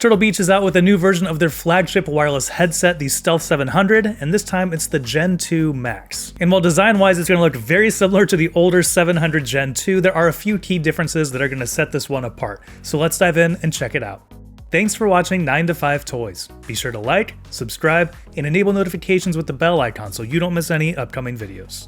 Turtle Beach is out with a new version of their flagship wireless headset, the Stealth 700, and this time it's the Gen 2 Max. And while design-wise it's going to look very similar to the older 700 Gen 2, there are a few key differences that are going to set this one apart. So let's dive in and check it out. Thanks for watching 9 to 5 Toys. Be sure to like, subscribe, and enable notifications with the bell icon so you don't miss any upcoming videos.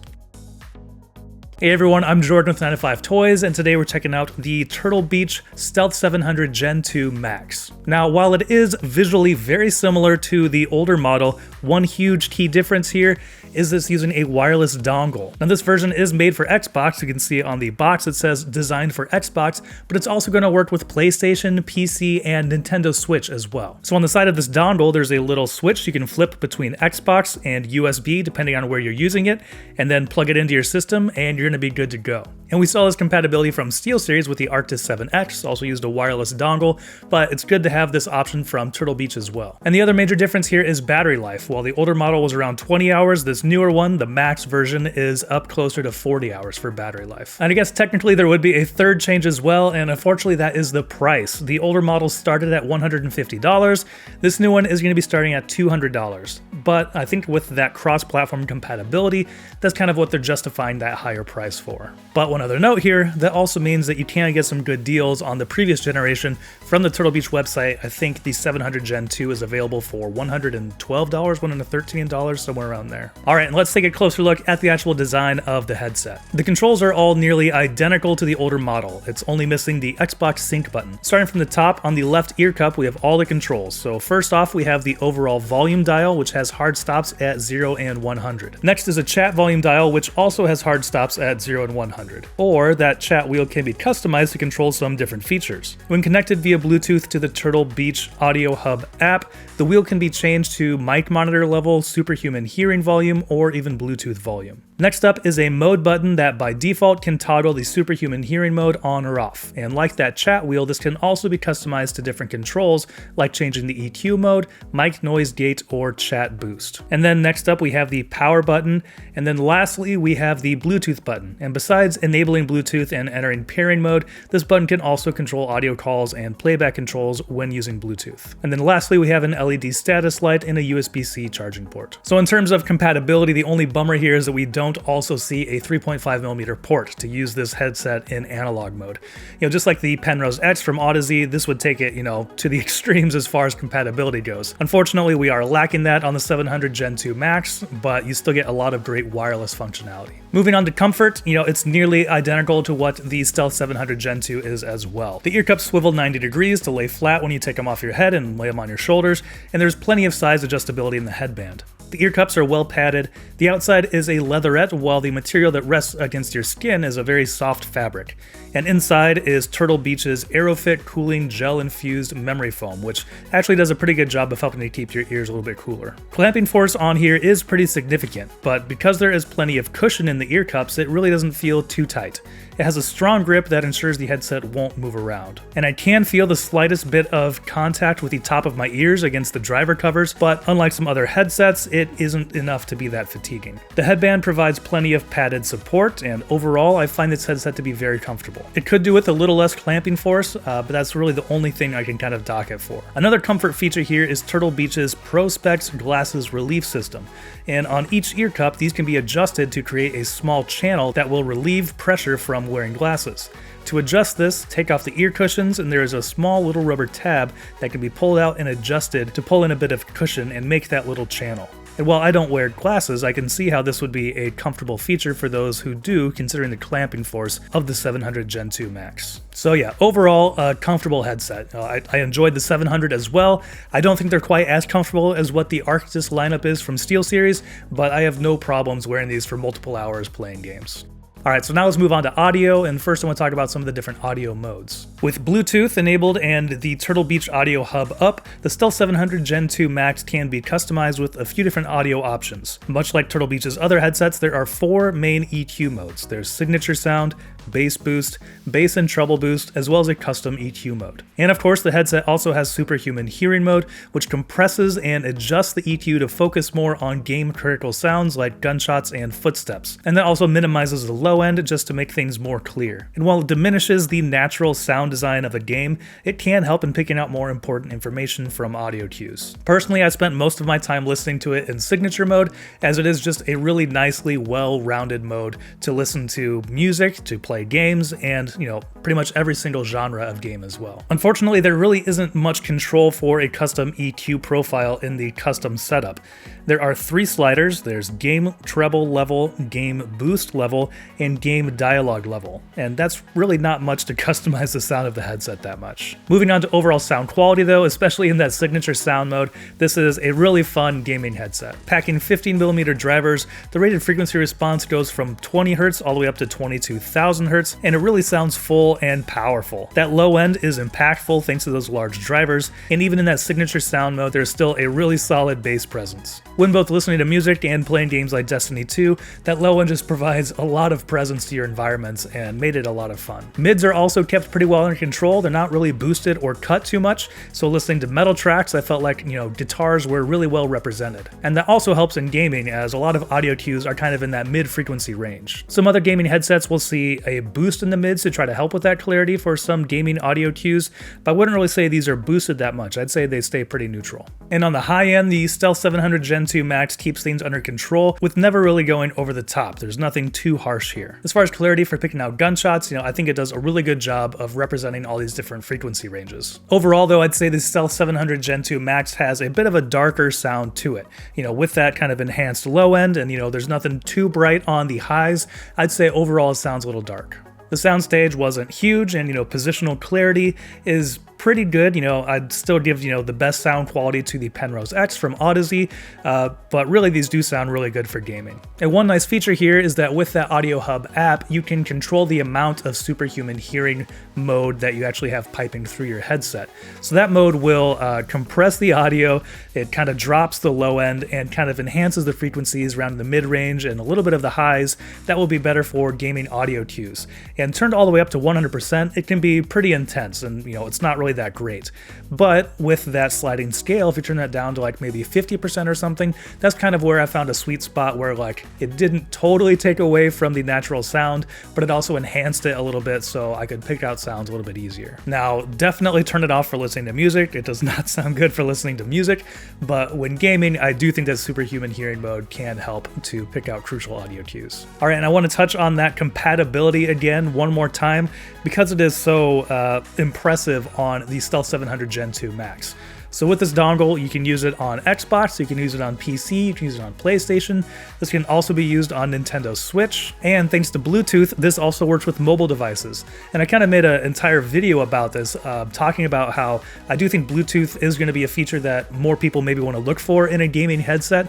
Hey everyone, I'm Jordan with 9 to 5 Toys, and today we're checking out the Turtle Beach Stealth 700 Gen 2 Max. Now, while it is visually very similar to the older model, one huge key difference here is this using a wireless dongle. Now this version is made for Xbox. You can see on the box it says designed for Xbox, but it's also going to work with PlayStation, PC, and Nintendo Switch as well. So on the side of this dongle, there's a little switch you can flip between Xbox and USB depending on where you're using it, and then plug it into your system and you're going to be good to go. And we saw this compatibility from SteelSeries with the Arctis 7X, also used a wireless dongle, but it's good to have this option from Turtle Beach as well. And the other major difference here is battery life. While the older model was around 20 hours, this newer one, the Max version, is up closer to 40 hours for battery life. And I guess technically there would be a third change as well, and unfortunately that is the price. The older model started at $150. This new one is going to be starting at $200. But I think with that cross-platform compatibility, that's kind of what they're justifying that higher price for. But one other note here, that also means that you can get some good deals on the previous generation from the Turtle Beach website. I think the 700 Gen 2 is available for $112, $113, somewhere around there. All right, and let's take a closer look at the actual design of the headset. The controls are all nearly identical to the older model. It's only missing the Xbox Sync button. Starting from the top, on the left ear cup, we have all the controls. So first off, we have the overall volume dial, which has hard stops at 0 and 100. Next is a chat volume dial, which also has hard stops at 0 and 100. Or that chat wheel can be customized to control some different features. When connected via Bluetooth to the Turtle Beach Audio Hub app, the wheel can be changed to mic monitor level, superhuman hearing volume, or even Bluetooth volume. Next up is a mode button that by default can toggle the superhuman hearing mode on or off. And like that chat wheel, this can also be customized to different controls, like changing the EQ mode, mic noise gate, or chat boost. And then next up we have the power button, and then lastly we have the Bluetooth button. And besides enabling Bluetooth and entering pairing mode, this button can also control audio calls and playback controls when using Bluetooth. And then lastly we have an LED status light and a USB-C charging port. So in terms of compatibility, the only bummer here is that we don't also see a 3.5mm port to use this headset in analog mode. Just like the Penrose X from Odyssey, this would take it, to the extremes as far as compatibility goes. Unfortunately, we are lacking that on the 700 Gen 2 Max, but you still get a lot of great wireless functionality. Moving on to comfort, it's nearly identical to what the Stealth 700 Gen 2 is as well. The ear cups swivel 90 degrees to lay flat when you take them off your head and lay them on your shoulders, and there's plenty of size adjustability in the headband. The ear cups are well padded. The outside is a leatherette, while the material that rests against your skin is a very soft fabric. And inside is Turtle Beach's AeroFit cooling gel-infused memory foam, which actually does a pretty good job of helping to keep your ears a little bit cooler. Clamping force on here is pretty significant, but because there is plenty of cushion in the ear cups, it really doesn't feel too tight. It has a strong grip that ensures the headset won't move around. And I can feel the slightest bit of contact with the top of my ears against the driver covers, but unlike some other headsets, it isn't enough to be that fatiguing. The headband provides plenty of padded support, and overall, I find this headset to be very comfortable. It could do with a little less clamping force, but that's really the only thing I can kind of dock it for. Another comfort feature here is Turtle Beach's Pro Specs glasses relief system. And on each ear cup, these can be adjusted to create a small channel that will relieve pressure from wearing glasses. To adjust this, take off the ear cushions, and there is a small little rubber tab that can be pulled out and adjusted to pull in a bit of cushion and make that little channel. And while I don't wear glasses, I can see how this would be a comfortable feature for those who do, considering the clamping force of the 700 Gen 2 Max. So yeah, overall, a comfortable headset. I enjoyed the 700 as well. I don't think they're quite as comfortable as what the Arctis lineup is from SteelSeries, but I have no problems wearing these for multiple hours playing games. Alright, so now let's move on to audio, and first I want to talk about some of the different audio modes. With Bluetooth enabled and the Turtle Beach Audio Hub up, the Stealth 700 Gen 2 Max can be customized with a few different audio options. Much like Turtle Beach's other headsets, there are 4 main EQ modes. There's Signature Sound, bass boost, bass and treble boost, as well as a custom EQ mode. And of course, the headset also has superhuman hearing mode, which compresses and adjusts the EQ to focus more on game critical sounds like gunshots and footsteps. And that also minimizes the low end just to make things more clear. And while it diminishes the natural sound design of a game, it can help in picking out more important information from audio cues. Personally, I spent most of my time listening to it in signature mode, as it is just a really nicely well-rounded mode to listen to music, to play games, and pretty much every single genre of game as well. Unfortunately, there really isn't much control for a custom EQ profile in the custom setup. There are 3 sliders. There's game treble level, game boost level, and game dialogue level. And that's really not much to customize the sound of the headset that much. Moving on to overall sound quality though, especially in that signature sound mode, this is a really fun gaming headset. Packing 15mm drivers, the rated frequency response goes from 20 Hz all the way up to 22,000 Hz, and it really sounds full and powerful. That low end is impactful thanks to those large drivers, and even in that signature sound mode, there's still a really solid bass presence. When both listening to music and playing games like Destiny 2, that low end just provides a lot of presence to your environments and made it a lot of fun. Mids are also kept pretty well under control. They're not really boosted or cut too much, so listening to metal tracks, I felt like, guitars were really well represented. And that also helps in gaming, as a lot of audio cues are kind of in that mid-frequency range. Some other gaming headsets will see a boost in the mids to try to help with that clarity for some gaming audio cues, but I wouldn't really say these are boosted that much. I'd say they stay pretty neutral. And on the high end, the Stealth 700 Gen 2 Max keeps things under control with never really going over the top. There's nothing too harsh here. As far as clarity for picking out gunshots, I think it does a really good job of representing all these different frequency ranges. Overall though, I'd say the Stealth 700 Gen 2 Max has a bit of a darker sound to it. With that kind of enhanced low end, and there's nothing too bright on the highs, I'd say overall it sounds a little dark. The soundstage wasn't huge, and positional clarity is pretty good. I'd still give the best sound quality to the Penrose X from Odyssey, but really these do sound really good for gaming. And one nice feature here is that with that Audio Hub app, you can control the amount of superhuman hearing mode that you actually have piping through your headset. So that mode will compress the audio, it kind of drops the low end and kind of enhances the frequencies around the mid-range and a little bit of the highs. That will be better for gaming audio cues. And turned all the way up to 100%, it can be pretty intense, and it's not really that great. But with that sliding scale, if you turn that down to like maybe 50% or something, that's kind of where I found a sweet spot where like it didn't totally take away from the natural sound, but it also enhanced it a little bit so I could pick out sounds a little bit easier. Now, definitely turn it off for listening to music. It does not sound good for listening to music, but when gaming, I do think that superhuman hearing mode can help to pick out crucial audio cues. All right, and I want to touch on that compatibility again one more time because it is so impressive on the Stealth 700 Gen 2 Max. So with this dongle, you can use it on Xbox, you can use it on PC, you can use it on PlayStation. This can also be used on Nintendo Switch. And thanks to Bluetooth, this also works with mobile devices. And I kind of made an entire video about this, talking about how I do think Bluetooth is going to be a feature that more people maybe want to look for in a gaming headset.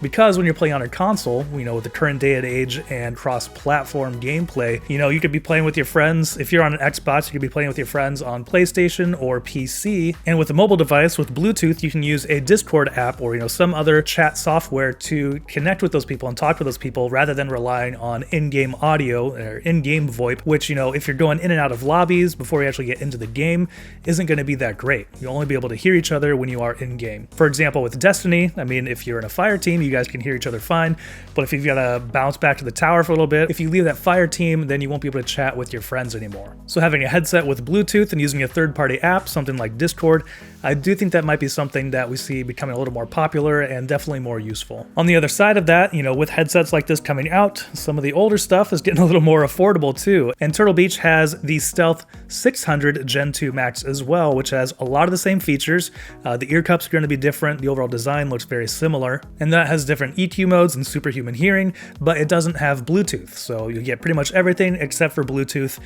Because when you're playing on a console, with the current day and age and cross-platform gameplay, you could be playing with your friends. If you're on an Xbox, you could be playing with your friends on PlayStation or PC. And with a mobile device, with Bluetooth, you can use a Discord app or, some other chat software to connect with those people and talk with those people rather than relying on in-game audio or in-game VoIP, which, if you're going in and out of lobbies before you actually get into the game, isn't going to be that great. You'll only be able to hear each other when you are in-game. For example, with Destiny, if you're in a fire team, you guys can hear each other fine, but if you've got to bounce back to the tower for a little bit, if you leave that fire team, then you won't be able to chat with your friends anymore. So having a headset with Bluetooth and using a third-party app, something like Discord, I do think that might be something that we see becoming a little more popular and definitely more useful. On the other side of that, with headsets like this coming out, some of the older stuff is getting a little more affordable too. And Turtle Beach has the Stealth 600 Gen 2 Max as well, which has a lot of the same features. The ear cups are going to be different. The overall design looks very similar, and that has different EQ modes and superhuman hearing, but it doesn't have Bluetooth. So you get pretty much everything except for Bluetooth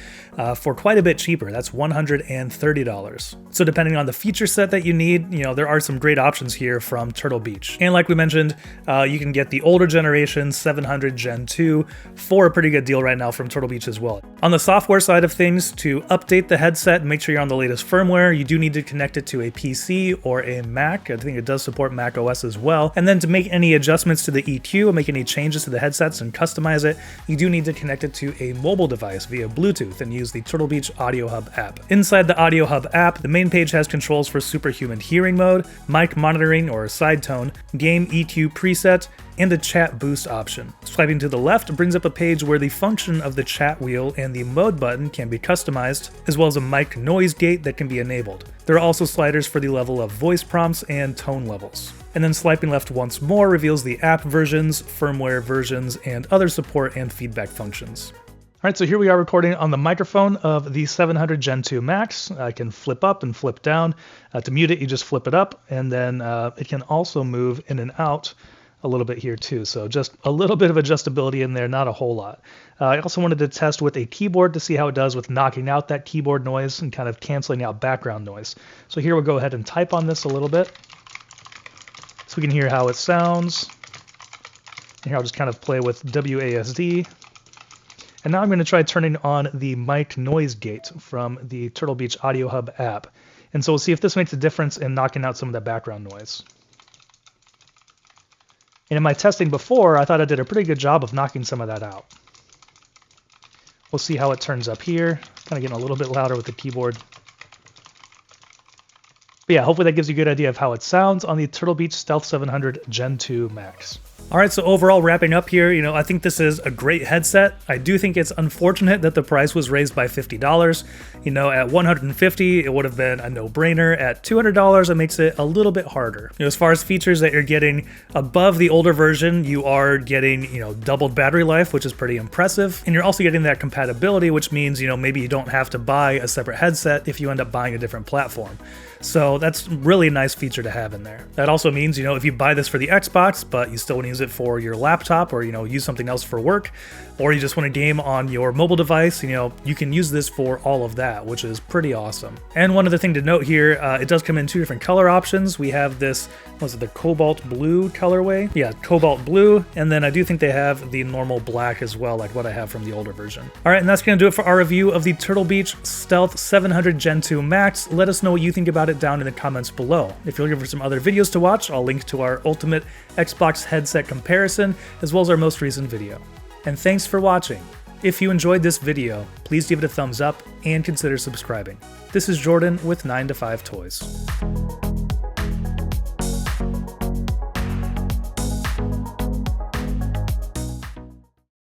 for quite a bit cheaper. That's $130. So depending on the feature set headset that you need, there are some great options here from Turtle Beach. And like we mentioned, you can get the older generation 700 Gen 2 for a pretty good deal right now from Turtle Beach as well. On the software side of things, to update the headset and make sure you're on the latest firmware, you do need to connect it to a PC or a Mac. I think it does support Mac OS as well. And then to make any adjustments to the EQ and make any changes to the headsets and customize it, you do need to connect it to a mobile device via Bluetooth and use the Turtle Beach Audio Hub app. Inside the Audio Hub app, the main page has controls for superhuman hearing mode, mic monitoring or side tone, game EQ preset, and a chat boost option. Swiping to the left brings up a page where the function of the chat wheel and the mode button can be customized, as well as a mic noise gate that can be enabled. There are also sliders for the level of voice prompts and tone levels. And then swiping left once more reveals the app versions, firmware versions, and other support and feedback functions. All right, so here we are recording on the microphone of the 700 Gen 2 Max. I can flip up and flip down. To mute it, you just flip it up, and then it can also move in and out a little bit here too. So just a little bit of adjustability in there, not a whole lot. I also wanted to test with a keyboard to see how it does with knocking out that keyboard noise and kind of canceling out background noise. So here we'll go ahead and type on this a little bit so we can hear how it sounds. And here I'll just kind of play with WASD. And now I'm going to try turning on the mic noise gate from the Turtle Beach Audio Hub app. And so we'll see if this makes a difference in knocking out some of that background noise. And in my testing before, I thought I did a pretty good job of knocking some of that out. We'll see how it turns up here. Kind of getting a little bit louder with the keyboard. But yeah, hopefully that gives you a good idea of how it sounds on the Turtle Beach Stealth 700 Gen 2 Max. All right, so overall wrapping up here, I think this is a great headset. I do think it's unfortunate that the price was raised by $50. At $150, it would have been a no-brainer. At $200, it makes it a little bit harder. As far as features that you're getting above the older version, you are getting, doubled battery life, which is pretty impressive. And you're also getting that compatibility, which means, maybe you don't have to buy a separate headset if you end up buying a different platform. So that's really a nice feature to have in there. That also means, if you buy this for the Xbox, but you still want to use it for your laptop or, use something else for work, or you just want to game on your mobile device, you can use this for all of that, which is pretty awesome. And one other thing to note here, it does come in two different color options. We have this, was it the cobalt blue colorway? Yeah, cobalt blue. And then I do think they have the normal black as well, like what I have from the older version. All right, and that's going to do it for our review of the Turtle Beach Stealth 700 Gen 2 Max. Let us know what you think about it down in the comments below. If you're looking for some other videos to watch, I'll link to our ultimate Xbox headset comparison, as well as our most recent video. And thanks for watching. If you enjoyed this video, please give it a thumbs up and consider subscribing. This is Jordan with 9to5 Toys.